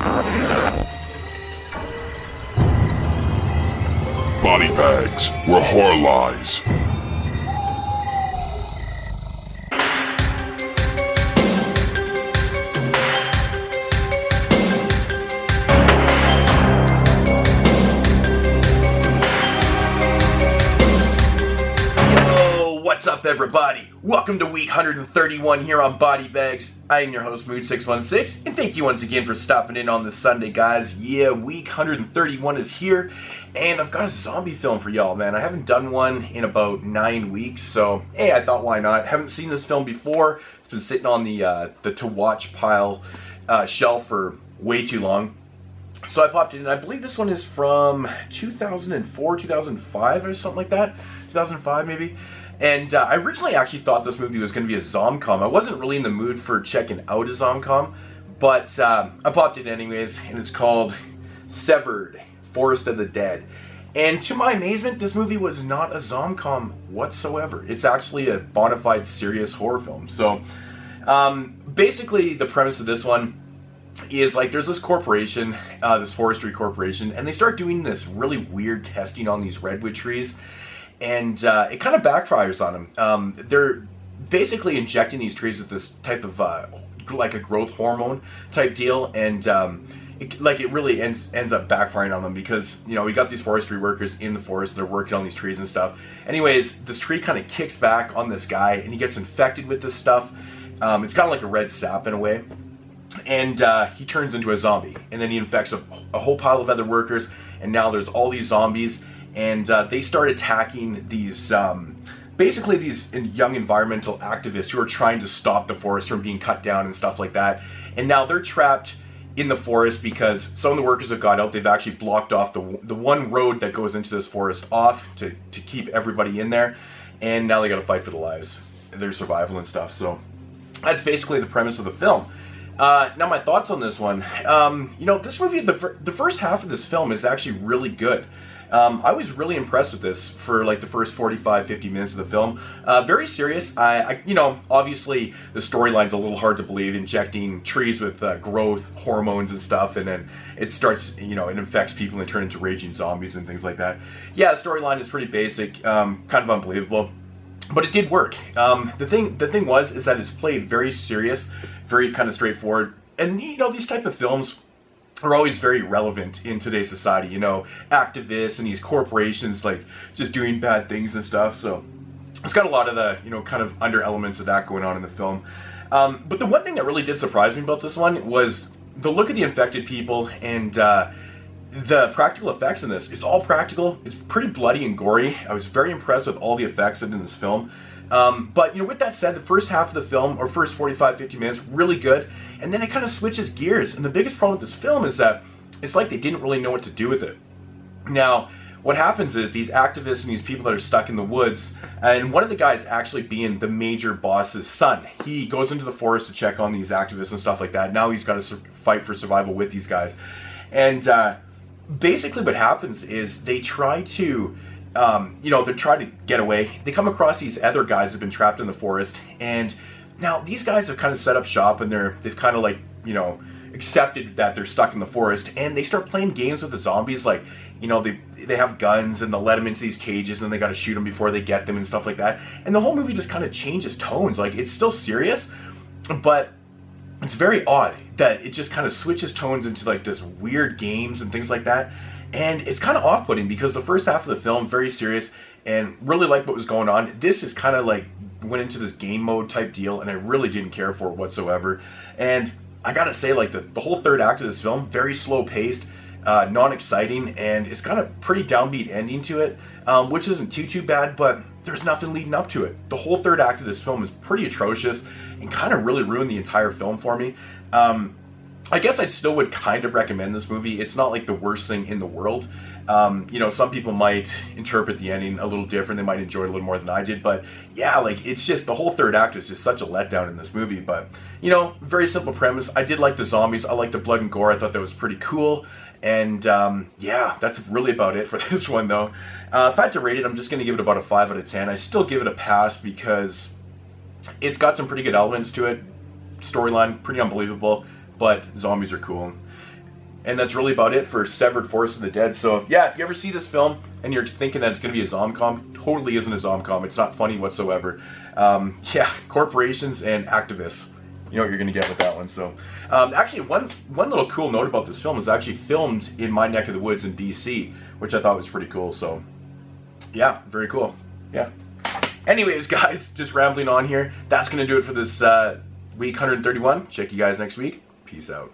Body bags where horror lies. What's up, everybody? Welcome to week 131 here on Body Bags. I am your host, Moodz616, and thank you once again for stopping in on this Sunday, guys. Yeah, week 131 is here, and I've got a zombie film for y'all, man. I haven't done one in about 9 weeks, so hey, I thought, why not? Haven't seen this film before. It's been sitting on the to-watch pile shelf for way too long. So I popped in, and I believe this one is from 2004, 2005, or something like that. 2005, maybe. And I originally actually thought this movie was going to be a zomcom. I wasn't really in the mood for checking out a zomcom, but I popped in anyways, and it's called Severed, Forest of the Dead. And to my amazement, this movie was not a zomcom whatsoever. It's actually a bona fide serious horror film. So basically the premise of this one is like there's this corporation, this forestry corporation, and they start doing this really weird testing on these redwood trees. And it kind of backfires on them. They're basically injecting these trees with this type of, like a growth hormone type deal. And it really ends up backfiring on them because, you know, we got these forestry workers in the forest. They're working on these trees and stuff. Anyways, this tree kind of kicks back on this guy and he gets infected with this stuff. It's kind of like a red sap in a way. And he turns into a zombie. And then he infects a whole pile of other workers. And now there's all these zombies. And they start attacking these, basically these young environmental activists who are trying to stop the forest from being cut down and stuff like that. And now they're trapped in the forest because some of the workers have got out. They've actually blocked off the one road that goes into this forest off to keep everybody in there. And now they got to fight for the lives, their survival and stuff. So that's basically the premise of the film. Now my thoughts on this one. You know, this movie, the first half of this film is actually really good. I was really impressed with this for like the first 45-50 minutes of the film. Very serious. You know, obviously the storyline's a little hard to believe, injecting trees with growth hormones and stuff, and then it starts, you know, it infects people and they turn into raging zombies and things like that. Yeah, the storyline is pretty basic, kind of unbelievable, but it did work. The thing is that it's played very serious, very kind of straightforward, and you know, these type of films are always very relevant in today's society, you know, activists and these corporations like just doing bad things and stuff. So it's got a lot of the, you know, kind of under elements of that going on in the film. But the one thing that really did surprise me about this one was the look of the infected people and the practical effects in this. It's all practical. It's pretty bloody and gory. I was very impressed with all the effects in this film. But, you know, with that said, the first half of the film, or first 45-50 minutes, really good. And then it kind of switches gears. And the biggest problem with this film is that it's like they didn't really know what to do with it. Now, what happens is these activists and these people that are stuck in the woods, and one of the guys actually being the major boss's son. He goes into the forest to check on these activists and stuff like that. Now he's got to fight for survival with these guys. And basically what happens is they try to... you know, they're trying to get away. They come across these other guys who've been trapped in the forest, and now these guys have kind of set up shop, and they've kind of like, you know, accepted that they're stuck in the forest, and they start playing games with the zombies. Like, you know, they have guns and they'll let them into these cages, and then they got to shoot them before they get them and stuff like that. And the whole movie just kind of changes tones. Like, it's still serious, but it's very odd that it just kind of switches tones into like this weird games and things like that. And it's kind of off-putting because the first half of the film, very serious, and really liked what was going on. This is kind of like, went into this game mode type deal, and I really didn't care for it whatsoever. And I gotta say, like, the whole third act of this film, very slow-paced, non-exciting, and it's got a pretty downbeat ending to it, which isn't too bad, but there's nothing leading up to it. The whole third act of this film is pretty atrocious and kind of really ruined the entire film for me. I guess I still would kind of recommend this movie. It's not like the worst thing in the world. You know, some people might interpret the ending a little different. They might enjoy it a little more than I did. But yeah, like, it's just, the whole third act is just such a letdown in this movie. But, you know, very simple premise. I did like the zombies. I liked the blood and gore. I thought that was pretty cool. And yeah, that's really about it for this one, though. If I had to rate it, I'm just going to give it about a 5 out of 10. I still give it a pass because it's got some pretty good elements to it. Storyline, pretty unbelievable. But zombies are cool. And that's really about it for Severed Forest of the Dead. So, if you ever see this film and you're thinking that it's going to be a zomcom, totally isn't a zomcom. It's not funny whatsoever. Corporations and activists. You know what you're going to get with that one. So, actually, one little cool note about this film is actually filmed in my neck of the woods in BC, which I thought was pretty cool. So, yeah, very cool. Yeah. Anyways, guys, just rambling on here. That's going to do it for this week 131. Check you guys next week. Peace out.